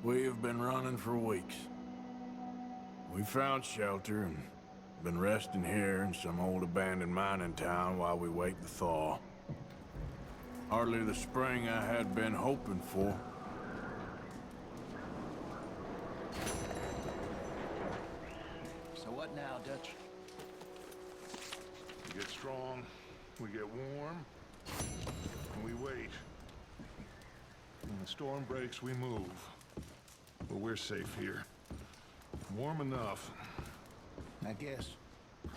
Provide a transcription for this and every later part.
We have been running for weeks. We found shelter and been resting here in some old abandoned mining town while we wait the thaw. Hardly the spring I had been hoping for. So what now, Dutch? We get strong, we get warm, and we wait. When the storm breaks, we move. But we're safe here. Warm enough. I guess. You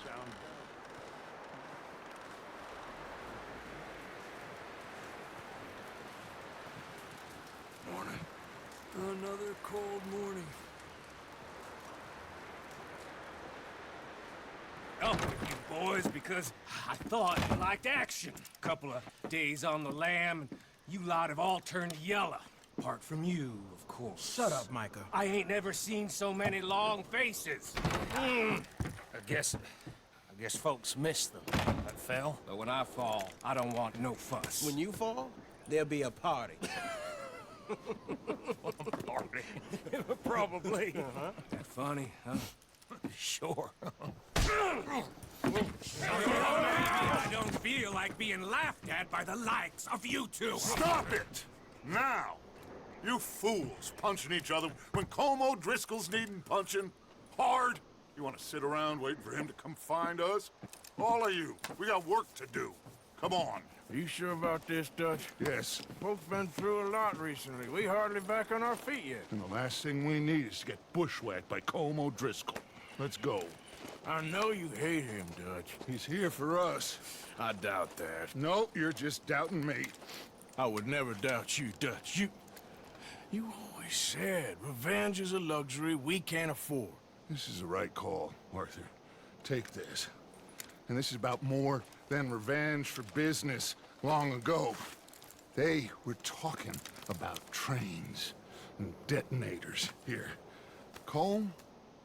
sound Morning. Another cold morning. Up with you boys because I thought you liked action. Couple of days on the lam, and you lot have all turned yellow. Apart from you, of course. Shut up, Micah. I ain't never seen so many long faces. I guess folks miss them. I fell, but when I fall, I don't want no fuss. When you fall, there'll be a party. Party. Probably. That funny, huh? Sure. I don't feel like being laughed at by the likes of you two. Stop it! Now! You fools punching each other when Colm O'Driscoll's needing punching. Hard! You want to sit around waiting for him to come find us? All of you, we got work to do. Come on. Are you sure about this, Dutch? Yes. Folks been through a lot recently. We hardly back on our feet yet. And the last thing we need is to get bushwhacked by Colm O'Driscoll. Let's go. I know you hate him, Dutch. He's here for us. I doubt that. No, you're just doubting me. I would never doubt you, Dutch. You always said revenge is a luxury we can't afford. This is the right call, Arthur. Take this. And this is about more than revenge for business long ago. They were talking about trains and detonators here. Colm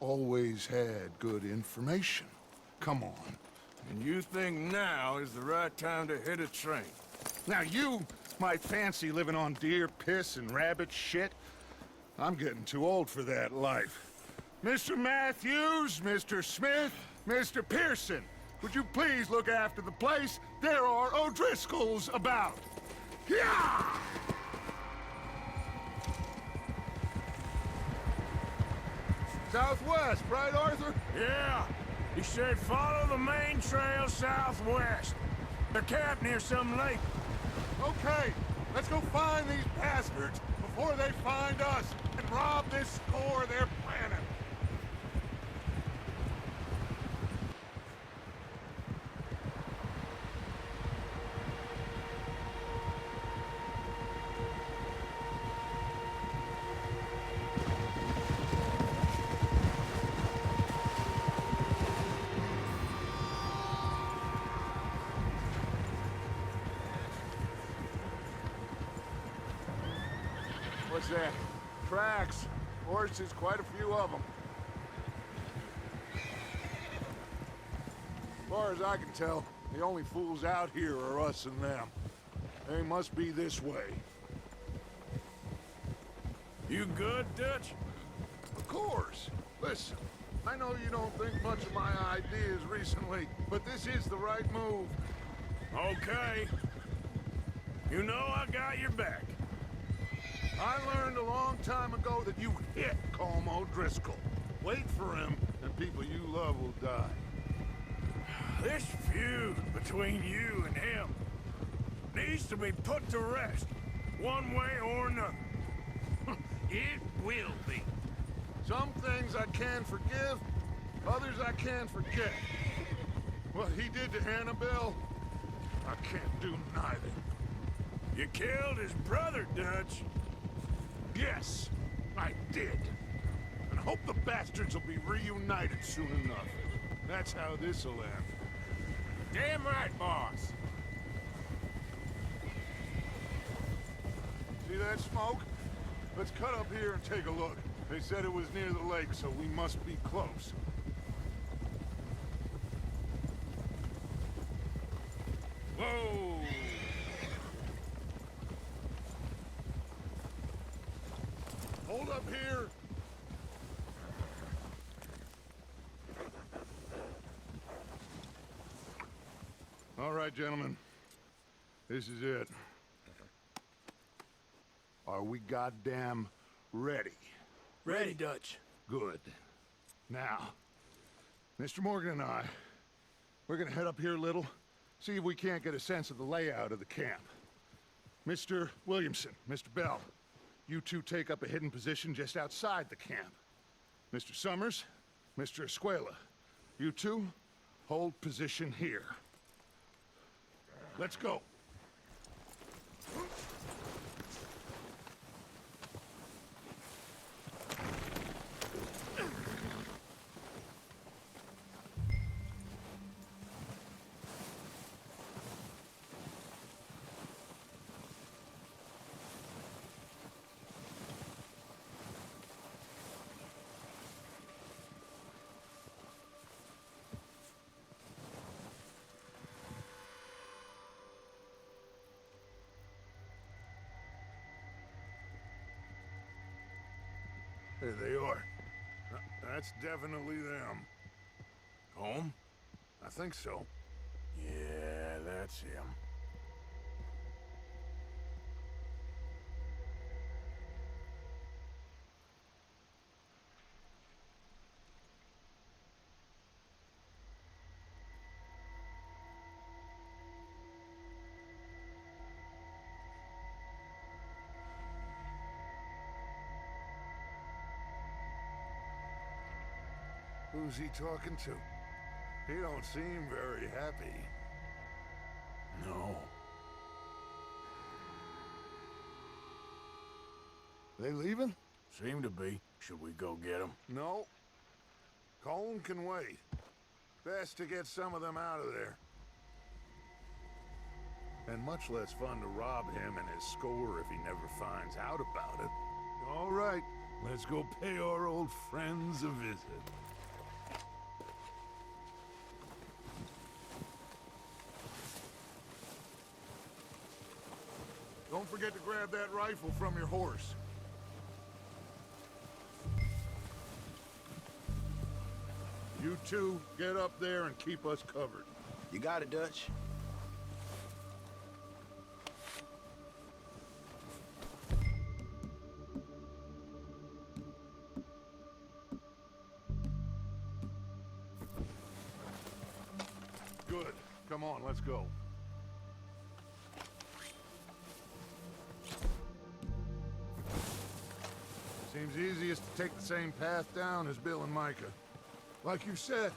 always had good information. Come on. And you think now is the right time to hit a train? Now you might fancy living on deer piss and rabbit shit. I'm getting too old for that life. Mr. Matthews, Mr. Smith, Mr. Pearson, would you please look after the place? There are O'Driscolls about. Yeah! Southwest, right, Arthur? Yeah. He said follow the main trail southwest. They're camped near some lake. Okay, let's go find these bastards before they find us and rob this store they're planning. What's that? Tracks. Horses, quite a few of them. As far as I can tell, the only fools out here are us and them. They must be this way. You good, Dutch? Of course. Listen, I know you don't think much of my ideas recently, but this is the right move. Okay. You know I got your back. I learned a long time ago that you hit Colm O'Driscoll. Wait for him, and people you love will die. This feud between you and him needs to be put to rest, one way or another. It will be. Some things I can forgive, others I can't forget. What he did to Annabelle, I can't do neither. You killed his brother, Dutch. Yes, I did. And I hope the bastards will be reunited soon enough. That's how this'll end. Damn right, boss. See that smoke? Let's cut up here and take a look. They said it was near the lake, so we must be close. Whoa! up here? All right, gentlemen. This is it. Are we goddamn ready? Ready, Dutch. Good. Now, Mr. Morgan and I, we're gonna head up here a little, see if we can't get a sense of the layout of the camp. Mr. Williamson, Mr. Bell, you two take up a hidden position just outside the camp. Mr. Summers, Mr. Escuela, you two hold position here. Let's go. There they are. That's definitely them. Home? I think so. Yeah, that's him. Who's he talking to? He don't seem very happy. No. They leaving? Seem to be. Should we go get him? No. Colm can wait. Best to get some of them out of there. And much less fun to rob him and his score if he never finds out about it. All right, let's go pay our old friends a visit. Don't forget to grab that rifle from your horse. You two, get up there and keep us covered. You got it, Dutch. Good. Come on, let's go. Seems easiest to take the same path down as Bill and Micah. Like you said,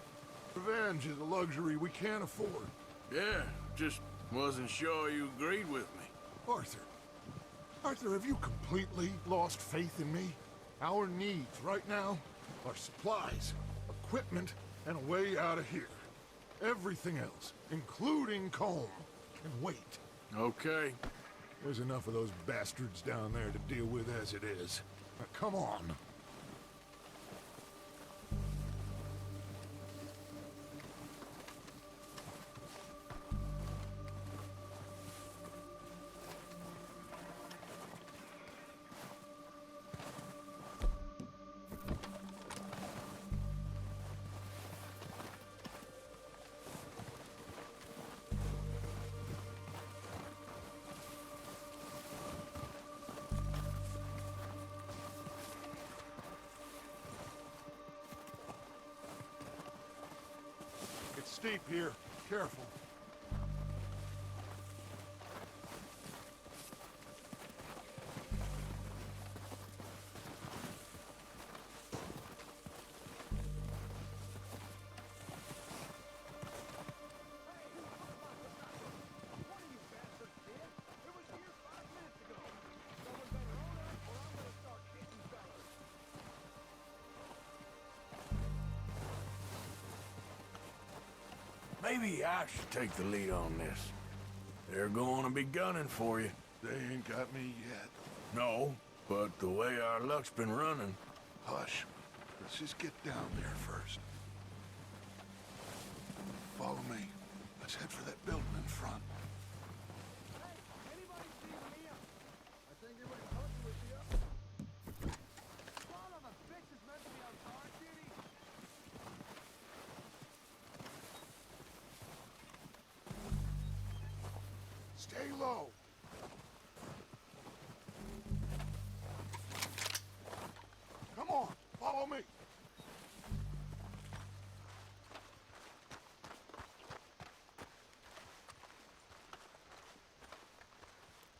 revenge is a luxury we can't afford. Yeah, just wasn't sure you agreed with me. Arthur. Arthur, have you completely lost faith in me? Our needs right now are supplies, equipment, and a way out of here. Everything else, including Colm, can wait. Okay. There's enough of those bastards down there to deal with as it is. Now, come on. It's steep here. Careful. Maybe I should take the lead on this. They're going to be gunning for you. They ain't got me yet. No, but the way our luck's been running. Hush. Let's just get down there first. Follow me. Let's head for that building in front.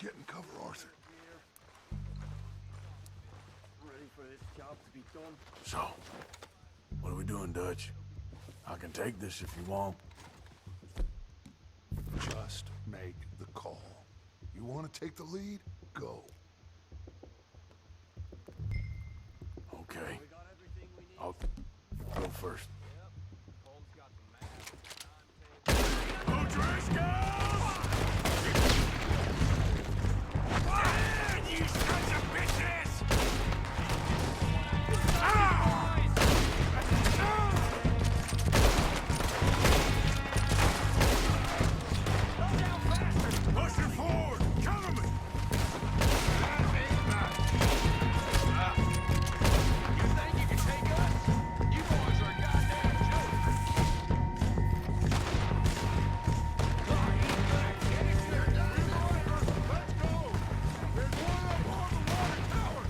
Get in cover, Arthur. Ready for this job to be done. So, what are we doing, Dutch? I can take this if you want. Just make the call. You want to take the lead? Go. Okay. We got everything we need. I'll go first. Holmes got the map, timetable. You sons of bitches! Pushing forward! Cover me! You think you can take us? You boys are goddamn jokers. Let's go! There's one up on the water tower!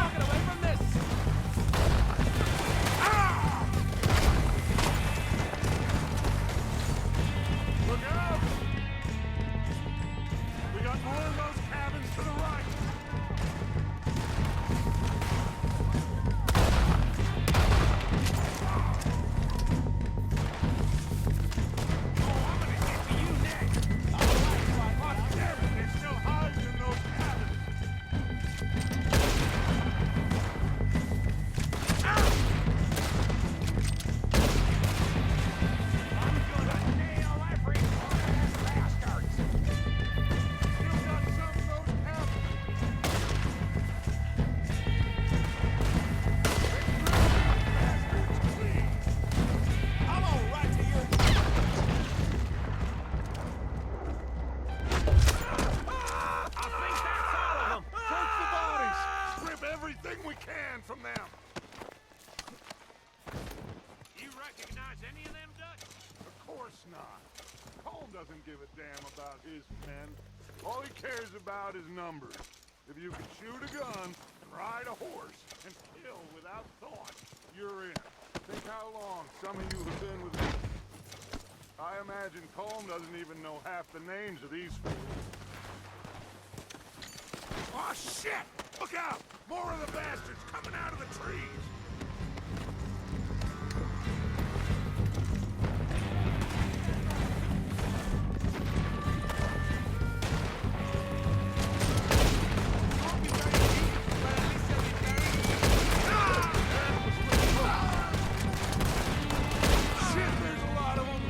Get away from this! Look out! We got more of those cabins to the right! Damn it, they're still hiding in those cabins! Still got some of those cabins! I'm all right to you. I think that's all of them. Search the bodies! Strip everything we can from them! You recognize any of them, Dutch? Of course not. Colm doesn't give a damn about his men. All he cares about is numbers. If you can shoot a gun, ride a horse, and kill without thought, you're in. Think how long some of you have been with me. I imagine Colm doesn't even know half the names of these fools. Oh, shit! Look out! More of the bastards coming out of the trees! Shit, there's a lot of them!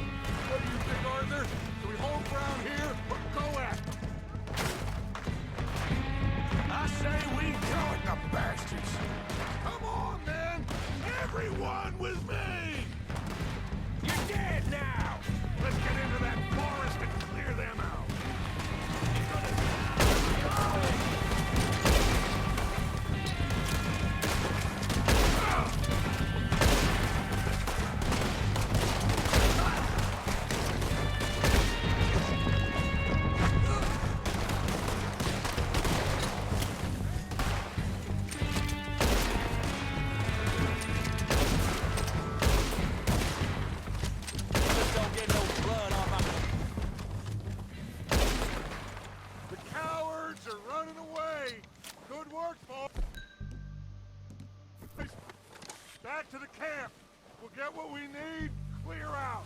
What do you think, Arthur? Do we hold ground here or go at them? I say we go at the bastards. Come on, man! Everyone with me! You're dead now! Let's get into that forest and clear them out. Just don't get no blood on my... The cowards are running away. Good work, boys. Back to the camp. We'll get what we need. Clear out.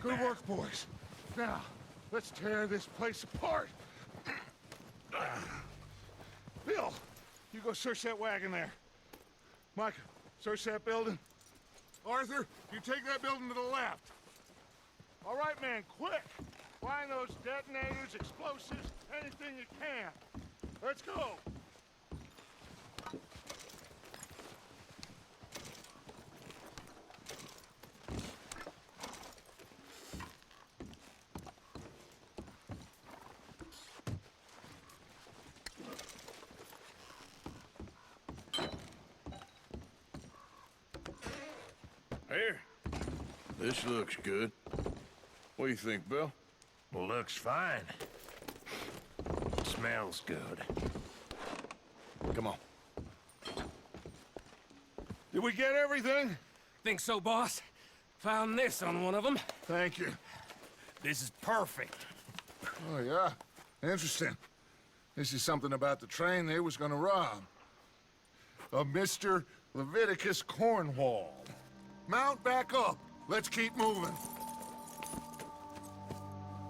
Good work, boys. Now, Let's tear this place apart. Bill, you go search that wagon there. Mike, search that building. Arthur, you take that building to the left. All right, man, quick. Find those detonators, explosives, anything you can. Let's go. Here. This looks good. What do you think, Bill? Looks fine. Smells good. Come on. Did we get everything? Think so, boss? Found this on one of them. Thank you. This is perfect. Oh, yeah? Interesting. This is something about the train they was gonna rob. Of Mr. Leviticus Cornwall. Mount back up. Let's keep moving.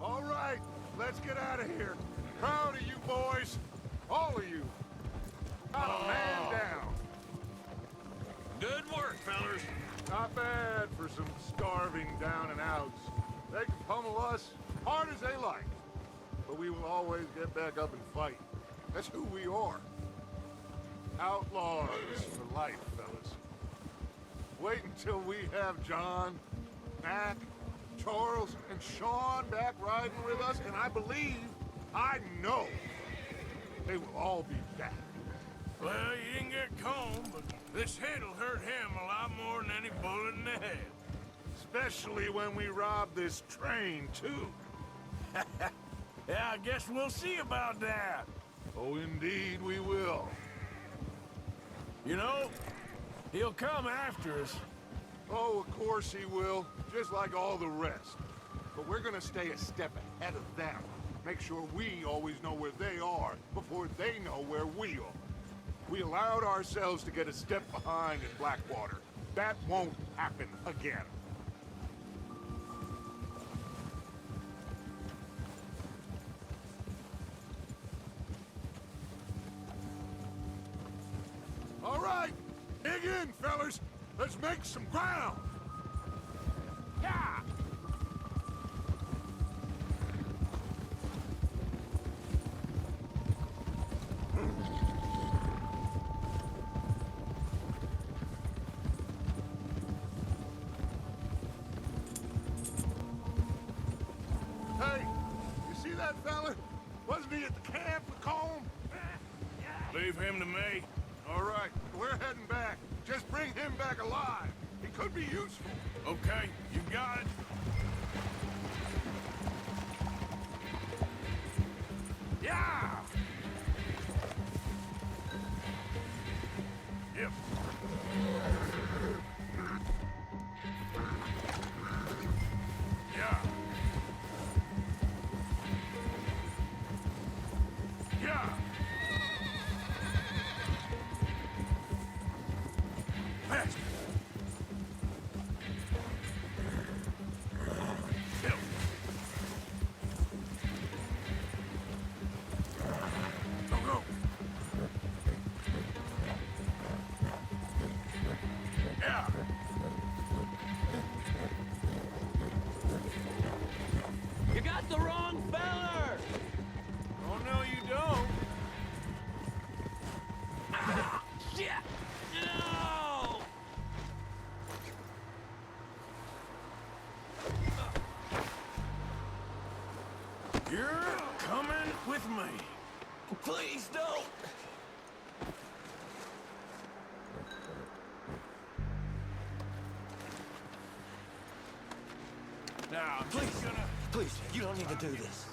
All right, let's get out of here. Proud of you boys. All of you. Not a man down. Good work, fellers. Not bad for some starving down and outs. They can pummel us hard as they like. But we will always get back up and fight. That's who we are. Outlaws for life, fellas. Wait until we have John, Mac, Charles, and Sean back riding with us, and I know, they will all be back. Well, you didn't get Combe, but this hit'll hurt him a lot more than any bullet in the head. Especially when we rob this train, too. Yeah, I guess we'll see about that. Oh, indeed we will. You know, he'll come after us. Oh, of course he will, just like all the rest. But we're gonna stay a step ahead of them. Make sure we always know where they are before they know where we are. We allowed ourselves to get a step behind in Blackwater. That won't happen again. All right, dig in, fellas. Let's make some ground. Yeah! Hey, you see that fella? Wasn't he at the camp with Combe? Leave him to me. All right, we're heading back. Just bring him back alive. He could be useful. Okay, you got it. Yeah! Yep. Yeah. Yeah. Fast. Yep. Go, go. Yeah. You got the wrong feller! Oh, no, you don't. Shit! No! You're coming with me. Please don't! Now, I'm just gonna... Please, you don't need to do this.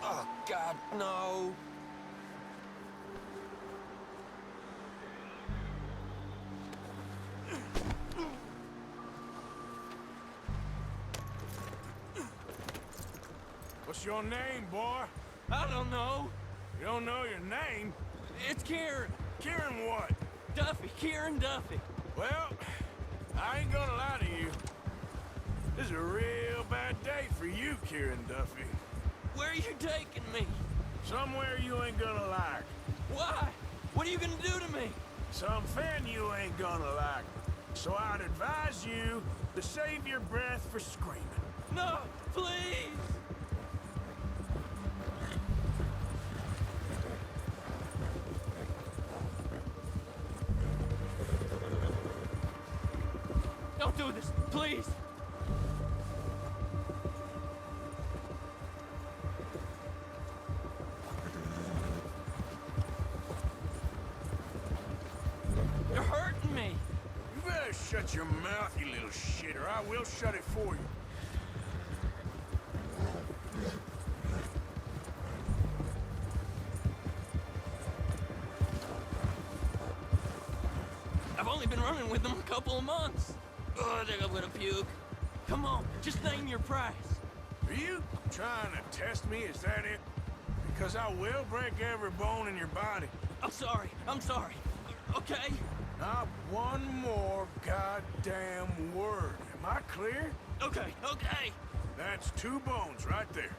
Oh, God, no! What's your name, boy? I don't know. You don't know your name? It's Kieran. Kieran what? Duffy. Kieran Duffy. Well, I ain't gonna lie to you. This is a real bad day for you, Kieran Duffy. Where are you taking me? Somewhere you ain't gonna like. Why? What are you gonna do to me? Something you ain't gonna like. So I'd advise you to save your breath for screaming. No, please! Don't do this, please! You're hurting me! You better shut your mouth, you little shit, or I will shut it for you. I've only been running with them a couple of months. Oh, I think I'm gonna puke. Come on, just name your price. Are you trying to test me? Is that it? Because I will break every bone in your body. I'm sorry, okay? Not one more goddamn word. Am I clear? Okay. That's 2 bones right there.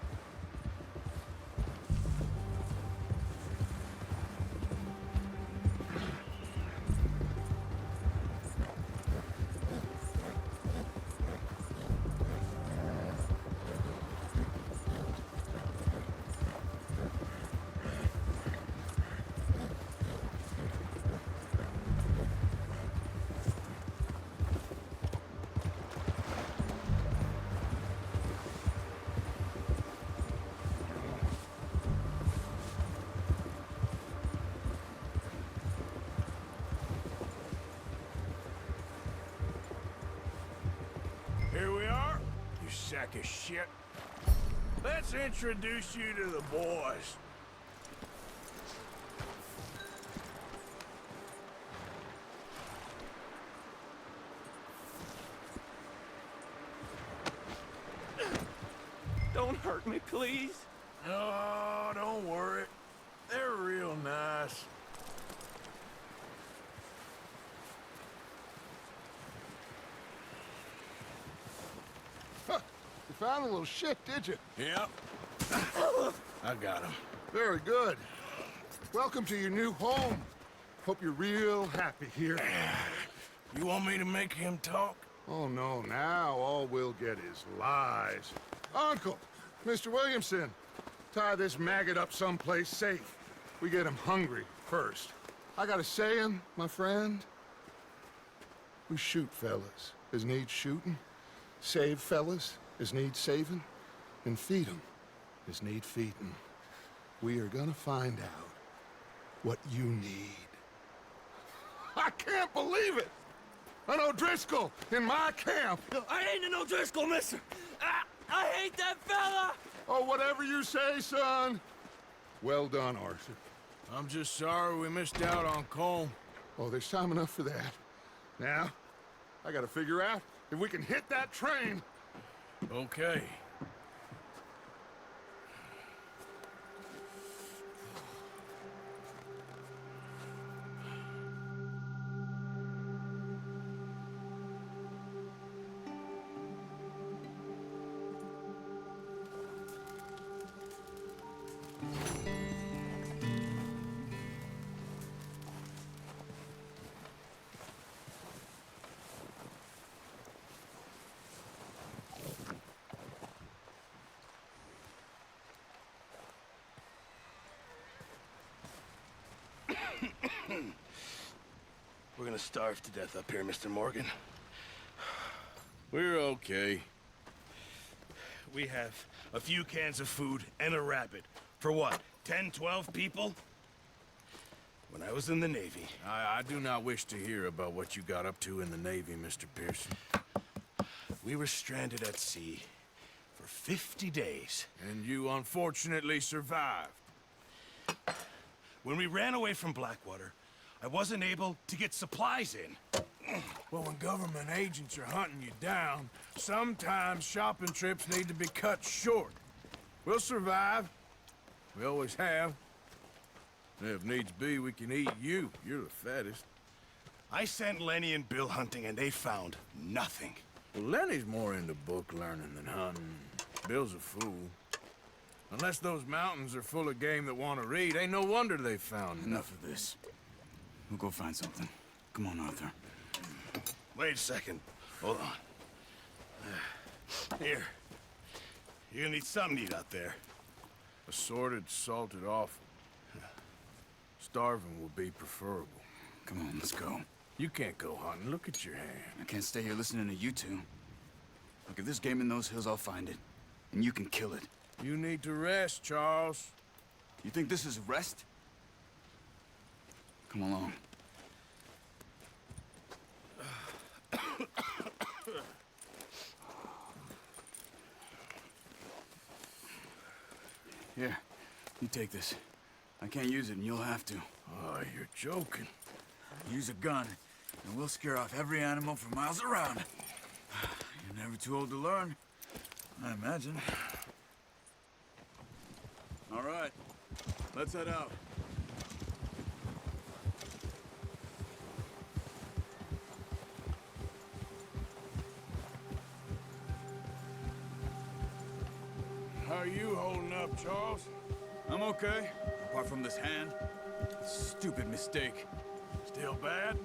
Here we are, you sack of shit. Let's introduce you to the boys. Don't hurt me, please. Oh, don't worry. They're real nice. Huh. You found a little shit, did you? Yep. I got him. Very good. Welcome to your new home. Hope you're real happy here. You want me to make him talk? Oh, no, now all we'll get is lies. Uncle, Mr. Williamson, tie this maggot up someplace safe. We get him hungry first. I got a saying, my friend. We shoot fellas as need shooting, save fellas as need saving, and feed 'em as need feeding. We are gonna find out what you need. I can't believe it! An O'Driscoll in my camp! I ain't an O'Driscoll, mister! I hate that fella! Oh, whatever you say, son. Well done, Arthur. I'm just sorry we missed out on Cole. Oh, there's time enough for that. Now, I gotta figure out if we can hit that train. Okay. We're gonna starve to death up here, Mr. Morgan. We're okay. We have a few cans of food and a rabbit. For what, 10, 12 people? When I was in the Navy... I do not wish to hear about what you got up to in the Navy, Mr. Pearson. We were stranded at sea for 50 days. And you unfortunately survived. When we ran away from Blackwater, I wasn't able to get supplies in. Well, when government agents are hunting you down, sometimes shopping trips need to be cut short. We'll survive. We always have. And if needs be, we can eat you. You're the fattest. I sent Lenny and Bill hunting, and they found nothing. Well, Lenny's more into book learning than hunting. Bill's a fool. Unless those mountains are full of game that want to read, ain't no wonder they found Enough of this. We'll go find something. Come on, Arthur. Wait a second. Hold on. Here. You're gonna need something to eat out there. assorted, salted offal. Starving will be preferable. Come on, let's go. You can't go hunting. Look at your hand. I can't stay here listening to you two. Look, if there's game in those hills, I'll find it. And you can kill it. You need to rest, Charles. You think this is rest? Come along. Here, you take this. I can't use it, and you'll have to. Oh, you're joking. Use a gun, and we'll scare off every animal for miles around. You're never too old to learn, I imagine. All right, let's head out. How are you holding up, Charles? I'm okay, apart from this hand. Stupid mistake. Still bad?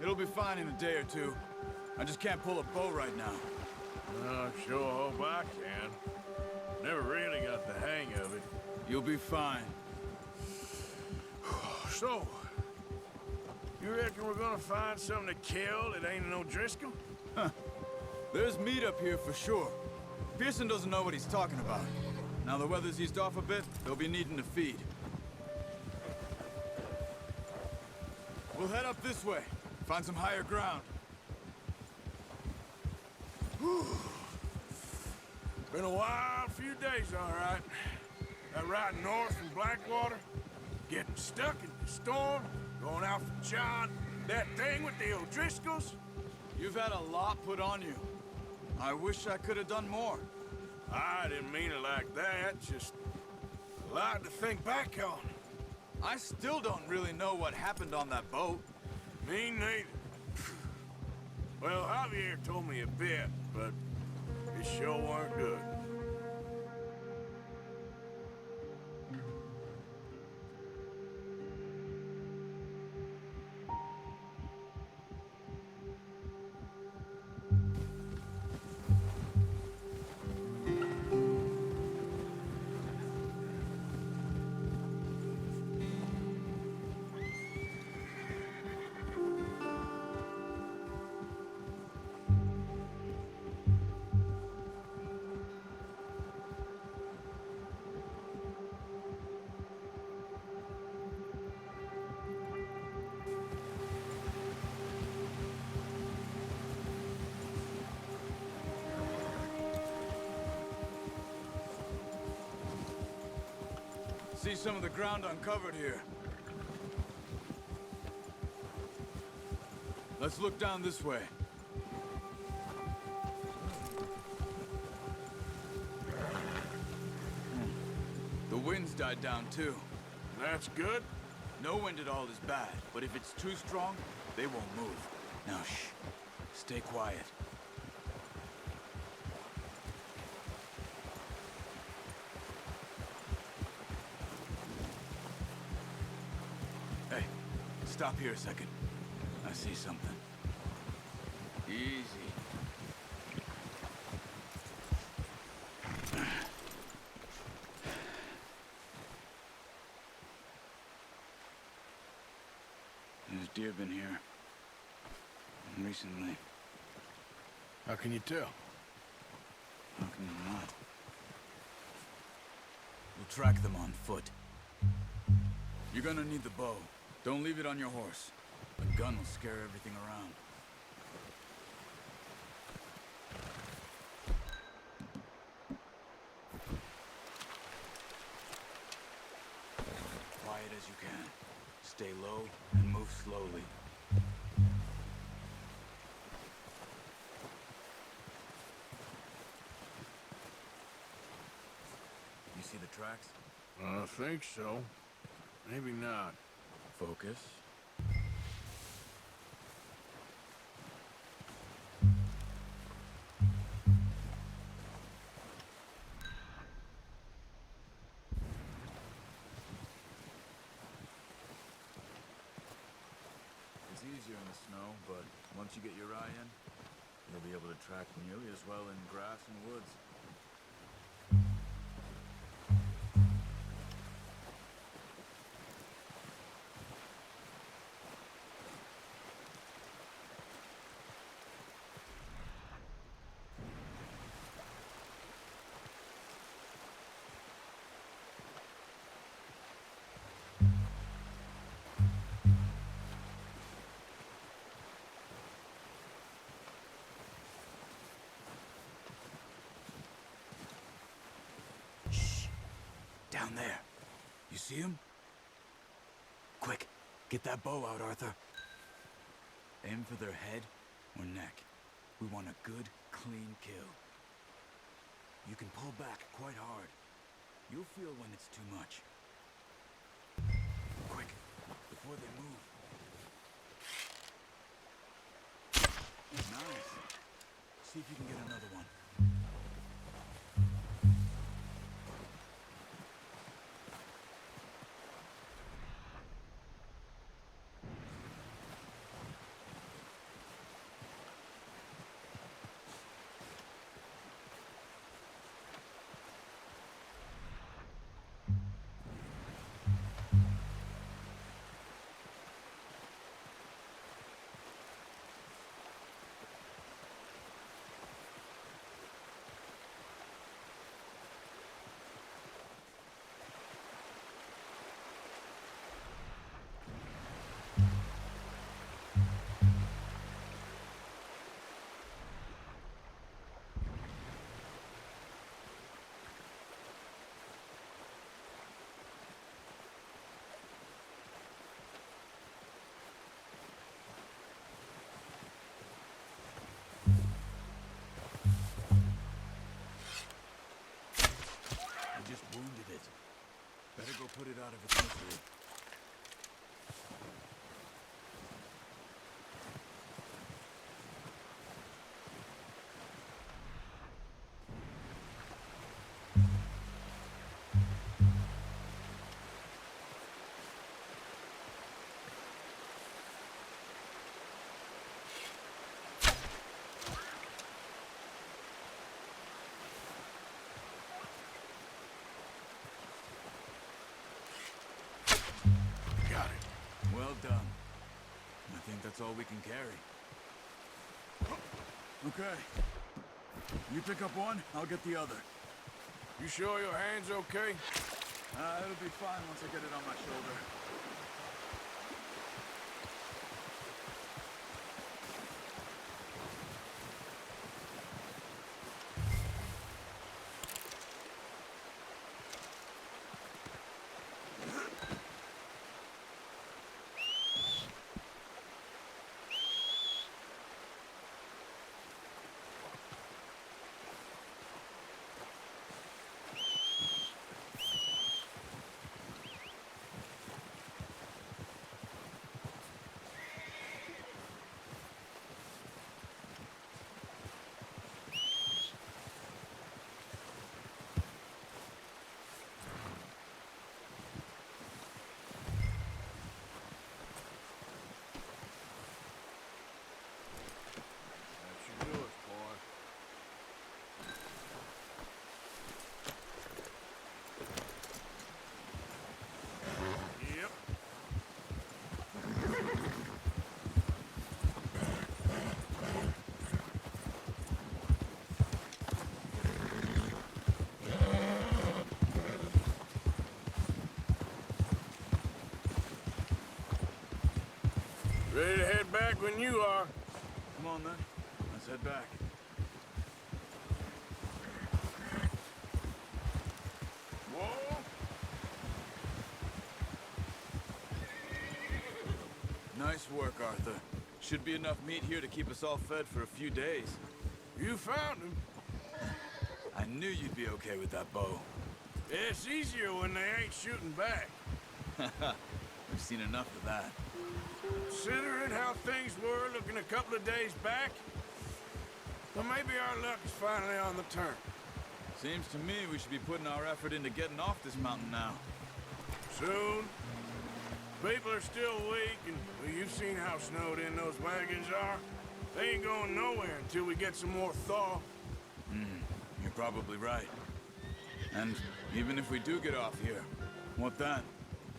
It'll be fine in a day or two. I just can't pull a bow right now. Sure hope I can. Never really got the hang of it. You'll be fine. So, you reckon we're gonna find something to kill that ain't no Driscoll? There's meat up here for sure. Pearson doesn't know what he's talking about. Now the weather's eased off a bit, they'll be needing to feed. We'll head up this way, find some higher ground. Been a wild few days, all right. That ride north from Blackwater, getting stuck in the storm, going out for John, that thing with the O'Driscolls. You've had a lot put on you. I wish I could have done more. I didn't mean it like that, just a lot to think back on. I still don't really know what happened on that boat. Me neither. Well, Javier told me a bit, but it sure weren't good. See some of the ground uncovered here. Let's look down this way. The wind's died down too. That's good. No wind at all is bad, but if it's too strong, they won't move. Now shh, stay quiet. Hey, stop here a second. I see something. Easy. There's deer been here. Recently. How can you tell? How can you not? We'll track them on foot. You're gonna need the bow. Don't leave it on your horse. The gun will scare everything around. Quiet as you can. Stay low and move slowly. You see the tracks? I think so. Maybe not. Focus. easier in the snow, but once you get your eye in, you'll be able to track nearly as well in grass and woods. Down there. You see him? Quick, get that bow out, Arthur. Aim for their head or neck. We want a good, clean kill. You can pull back quite hard. You'll feel when it's too much. Quick, before they move. Nice. See if you can get another one. Just wounded it. Better go put it out of its misery. Well done. I think that's all we can carry. Okay. You pick up one, I'll get the other. You sure your hand's okay? It'll be fine once I get it on my shoulder. Ready to head back when you are. Come on then. Let's head back. Whoa! Nice work, Arthur. Should be enough meat here to keep us all fed for a few days. You found him. I knew you'd be okay with that bow. It's easier when they ain't shooting back. We've seen enough of that. Considering how things were looking a couple of days back, well, maybe our luck is finally on the turn. Seems to me we should be putting our effort into getting off this mountain now. Soon. People are still weak, and well, you've seen how snowed in those wagons are. They ain't going nowhere until we get some more thaw. You're probably right. And even if we do get off here, what then?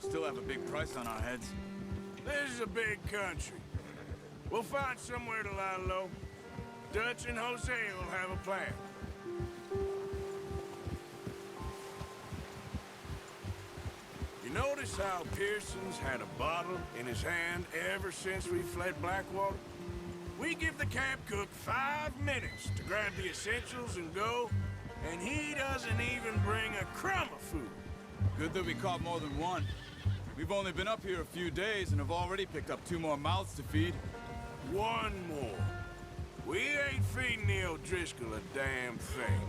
Still have a big price on our heads. This is a big country. We'll find somewhere to lie low. Dutch and Jose will have a plan. You notice how Pearson's had a bottle in his hand ever since we fled Blackwater? We give the camp cook 5 minutes to grab the essentials and go, and he doesn't even bring a crumb of food. Good that we caught more than one. We've only been up here a few days and have already picked up 2 more mouths to feed. One more. We ain't feeding the O'Driscoll a damn thing.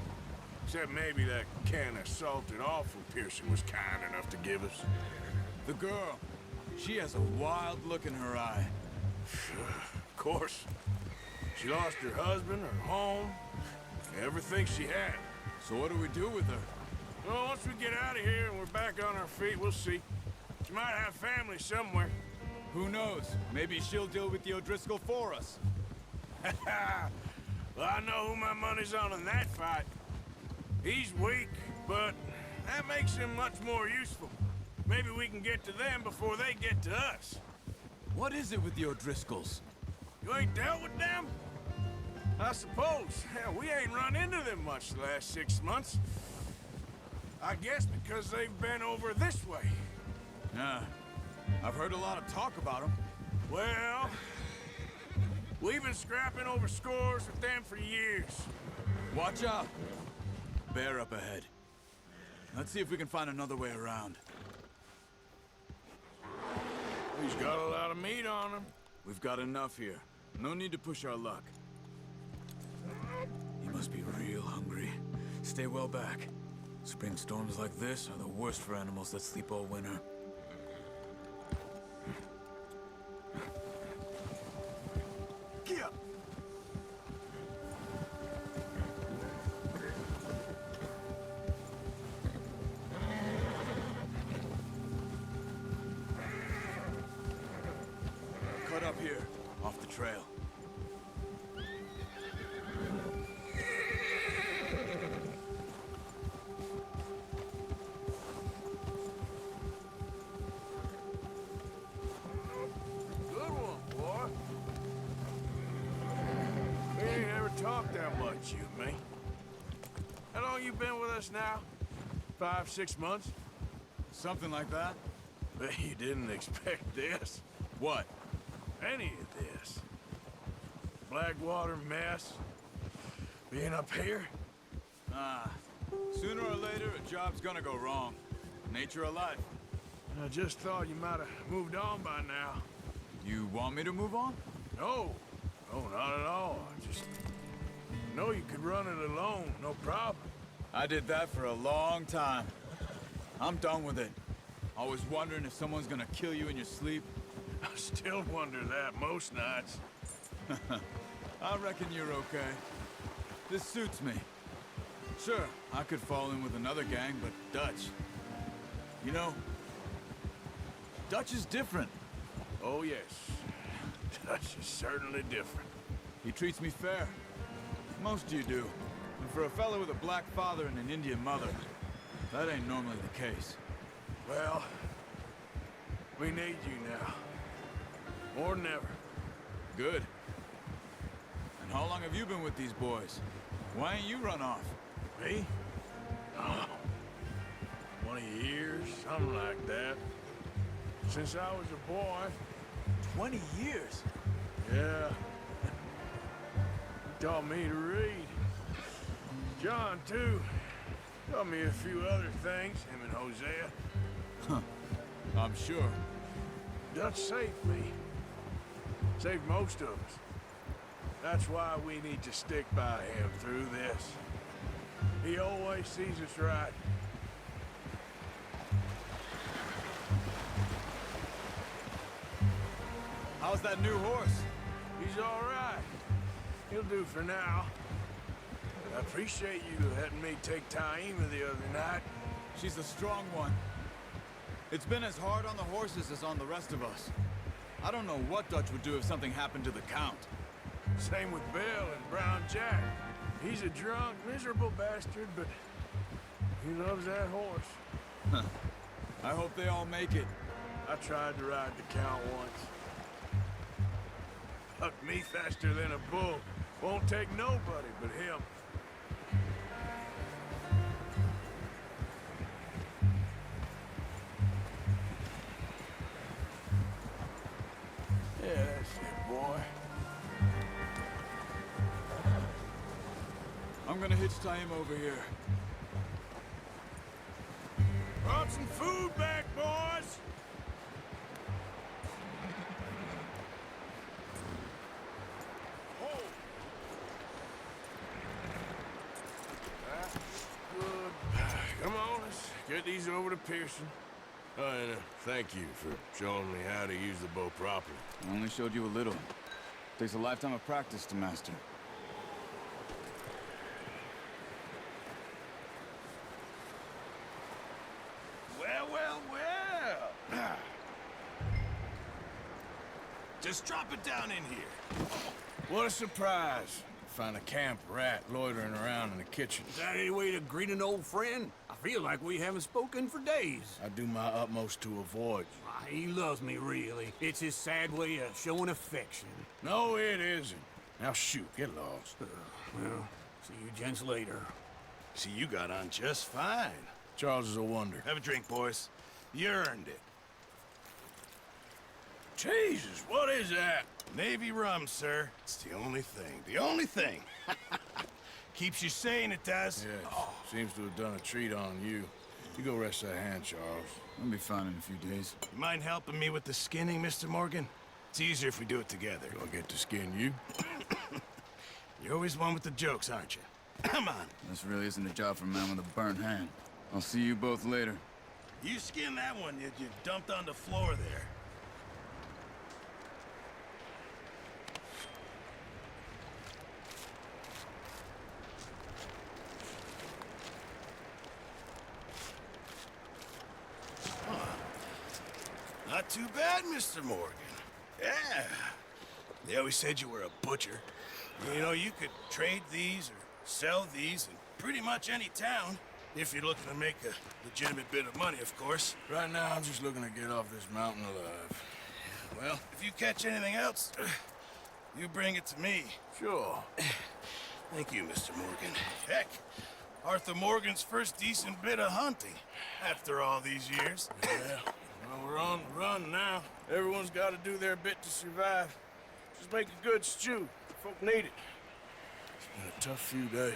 Except maybe that can of salted offal Pearson was kind enough to give us. The girl, she has a wild look in her eye. Of course. She lost her husband, her home, everything she had. So what do we do with her? Well, once we get out of here and we're back on our feet, we'll see. She might have family somewhere. Who knows? Maybe she'll deal with the O'Driscoll for us. Well, I know who my money's on in that fight. He's weak, but that makes him much more useful. Maybe we can get to them before they get to us. What is it with the O'Driscolls? You ain't dealt with them? I suppose. Hell, we ain't run into them much the last 6 months. I guess because they've been over this way. Yeah, I've heard a lot of talk about them. Well, we've been scrapping over scores with them for years. Watch out! Bear up ahead. Let's see if we can find another way around. He's got a lot of meat on him. We've got enough here. No need to push our luck. He must be real hungry. Stay well back. Spring storms like this are the worst for animals that sleep all winter. Get up! Cut up here, off the trail. Good one, boy. We ain't ever talked that much, you and me. How long you been with us now? 5, 6 months? Something like that? Bet you didn't expect this. What? Any of this. Blackwater mess. Being up here. Sooner or later, a job's gonna go wrong. Nature of life. I just thought you might have moved on by now. You want me to move on? No. No, not at all. I just know you could run it alone, no problem. I did that for a long time. I'm done with it. Always wondering if someone's gonna kill you in your sleep. I still wonder that most nights. I reckon you're okay. This suits me. Sure, I could fall in with another gang, but Dutch... You know, Dutch is different. Oh, yes. Dutch is certainly different. He treats me fair. Most you do. And for a fellow with a black father and an Indian mother, that ain't normally the case. Well, we need you now. More than ever. Good. And how long have you been with these boys? Why ain't you run off? Me? Oh, 20 years, something like that. Since I was a boy. 20 years? Yeah. He taught me to read. John, too. Taught me a few other things, him and Hosea. Huh. I'm sure. Dutch saved me. Saved most of us. That's why we need to stick by him through this. He always sees us right. How's that new horse? He's all right. He'll do for now. I appreciate you letting me take Taima the other night. She's a strong one. It's been as hard on the horses as on the rest of us. I don't know what Dutch would do if something happened to the Count. Same with Bill and Brown Jack. He's a drunk, miserable bastard, but he loves that horse. I hope they all make it. I tried to ride the Count once. Hucked me faster than a bull. Won't take nobody but him. Yeah, that's it, boy. I'm gonna hitch tie him over here. Brought some food back, boys! Oh. That's good. Come on, let's get these over to Pearson. Oh, and thank you for showing me how to use the bow properly. I only showed you a little. Takes a lifetime of practice to master. Well, well, well! Just drop it down in here. What a surprise. Find a camp rat loitering around in the kitchen. Is that any way to greet an old friend? I feel like we haven't spoken for days. I do my utmost to avoid you. He loves me, really. It's his sad way of showing affection. No, it isn't. Now shoot, get lost. Well, see you gents later. See, you got on just fine. Charles is a wonder. Have a drink, boys. You earned it. Jesus, what is that? Navy rum, sir. It's the only thing. The only thing. Keeps you sane, it does. Yes, seems to have done a treat on you. You go rest that hand, Charles. I'll be fine in a few days. You mind helping me with the skinning, Mr. Morgan? It's easier if we do it together. Do I get to skin you? You're always one with the jokes, aren't you? Come on. This really isn't a job for a man with a burnt hand. I'll see you both later. You skin that one you dumped on the floor there. Not too bad, Mr. Morgan. Yeah. They always said you were a butcher. You know, you could trade these or sell these in pretty much any town. If you're looking to make a legitimate bit of money, of course. Right now, I'm just looking to get off this mountain alive. Well, if you catch anything else, you bring it to me. Sure. Thank you, Mr. Morgan. Heck, Arthur Morgan's first decent bit of hunting after all these years. Yeah. Well, we're on the run now. Everyone's got to do their bit to survive. Just make a good stew. Folk need it. It's been a tough few days.